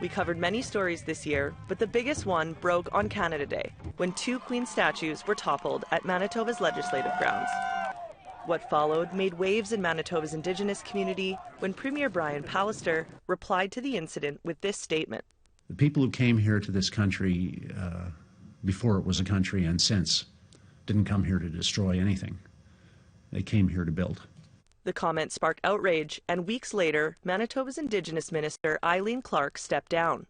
We covered many stories this year, but the biggest one broke on Canada Day, when 2 Queen statues were toppled at Manitoba's legislative grounds. What followed made waves in Manitoba's Indigenous community when Premier Brian Pallister replied to the incident with this statement. The people who came here to this country before it was a country and since didn't come here to destroy anything. They came here to build. The comment sparked outrage, and weeks later, Manitoba's Indigenous Minister Eileen Clark stepped down.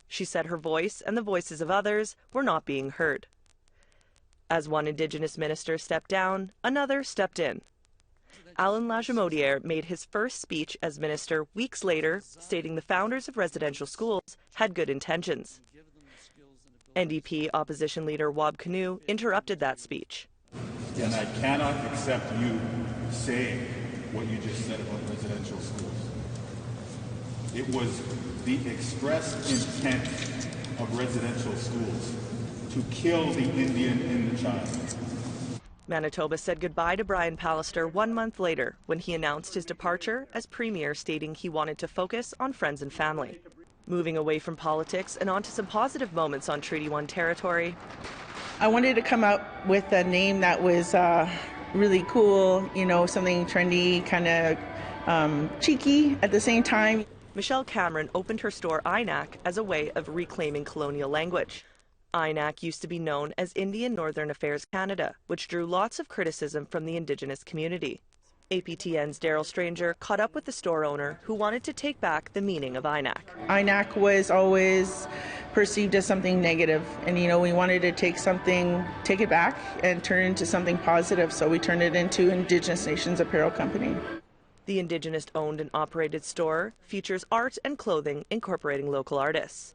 She said her voice and the voices of others were not being heard. As one Indigenous minister stepped down, another stepped in. Alan Lajamodiere made his first speech as minister weeks later, stating the founders of residential schools had good intentions. NDP opposition leader Wab Kinew interrupted that speech. And I cannot accept you saying what you just said about residential schools. It was the express intent of residential schools to kill the Indian in the child. Manitoba said goodbye to Brian Pallister 1 month later when he announced his departure as Premier, stating he wanted to focus on friends and family. Moving away from politics and onto some positive moments on Treaty 1 territory. I wanted to come up with a name that was really cool, you know, something trendy, kind of cheeky at the same time. Michelle Cameron opened her store INAC as a way of reclaiming colonial language. INAC used to be known as Indian Northern Affairs Canada, which drew lots of criticism from the Indigenous community. APTN's Daryl Stranger caught up with the store owner who wanted to take back the meaning of INAC. INAC was always perceived as something negative, and you know, we wanted to take it back and turn it into something positive, so we turned it into Indigenous Nations Apparel Company. The Indigenous owned and operated store features art and clothing incorporating local artists.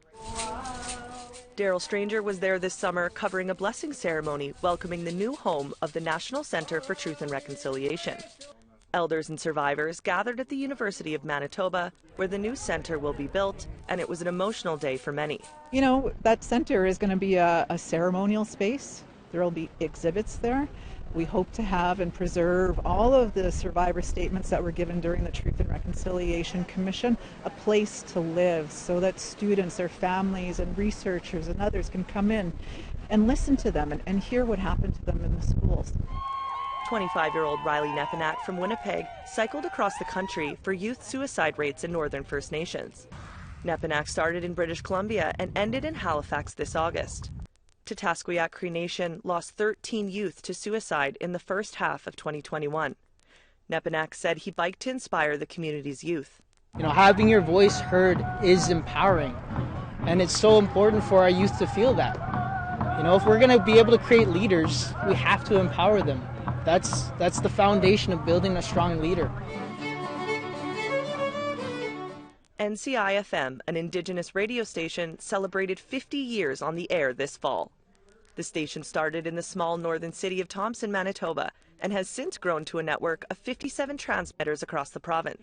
Daryl Stranger was there this summer covering a blessing ceremony welcoming the new home of the National Centre for Truth and Reconciliation. Elders and survivors gathered at the University of Manitoba, where the new centre will be built, and it was an emotional day for many. You know, that centre is going to be a ceremonial space. There will be exhibits there. We hope to have and preserve all of the survivor statements that were given during the Truth and Reconciliation Commission, a place to live so that students, their families, and researchers and others can come in and listen to them and hear what happened to them in the schools. 25-year-old Riley Nepanak from Winnipeg cycled across the country for youth suicide rates in Northern First Nations. Nepanak started in British Columbia and ended in Halifax this August. Tatasqueyak Cree Nation lost 13 youth to suicide in the first half of 2021. Nepanak said he'd like to inspire the community's youth. You know, having your voice heard is empowering, and it's so important for our youth to feel that. You know, if we're going to be able to create leaders, we have to empower them. That's the foundation of building a strong leader. NCI-FM, an Indigenous radio station, celebrated 50 years on the air this fall. The station started in the small northern city of Thompson, Manitoba, and has since grown to a network of 57 transmitters across the province.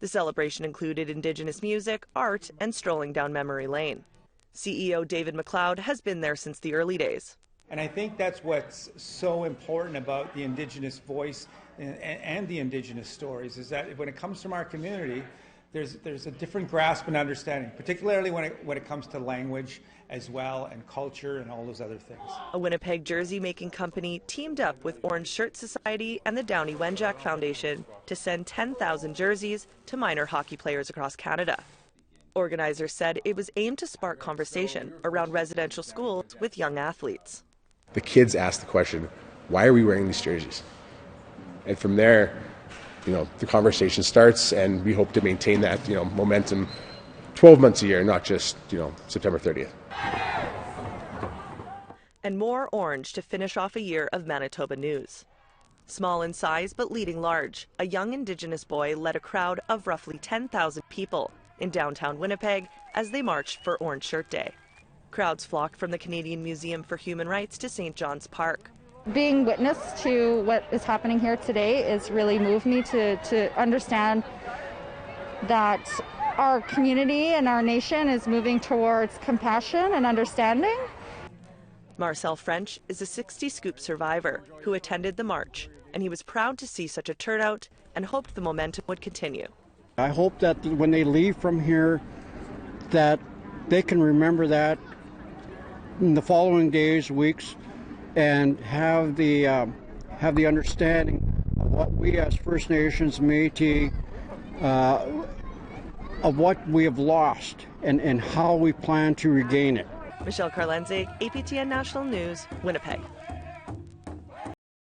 The celebration included Indigenous music, art, and strolling down memory lane. CEO David McLeod has been there since the early days. And I think that's what's so important about the Indigenous voice and the Indigenous stories, is that when it comes from our community, there's a different grasp and understanding, particularly when it comes to language as well, and culture and all those other things. A Winnipeg jersey-making company teamed up with Orange Shirt Society and the Downey Wenjack Foundation to send 10,000 jerseys to minor hockey players across Canada. Organizers said it was aimed to spark conversation around residential schools with young athletes. The kids asked the question, why are we wearing these jerseys? And from there, you know, the conversation starts, and we hope to maintain that, you know, momentum 12 months a year, not just, you know, September 30th. And more orange to finish off a year of Manitoba news. Small in size but leading large, a young Indigenous boy led a crowd of roughly 10,000 people in downtown Winnipeg as they marched for Orange Shirt Day. Crowds flocked from the Canadian Museum for Human Rights to St. John's Park. Being witness to what is happening here today has really moved me to understand that our community and our nation is moving towards compassion and understanding. Marcel French is a 60 Scoop survivor who attended the march, and he was proud to see such a turnout and hoped the momentum would continue. I hope that when they leave from here, that they can remember that in the following days, weeks, and have the understanding of what we as First Nations, Métis, of what we have lost and how we plan to regain it. Michelle Karlenzig, APTN National News, Winnipeg.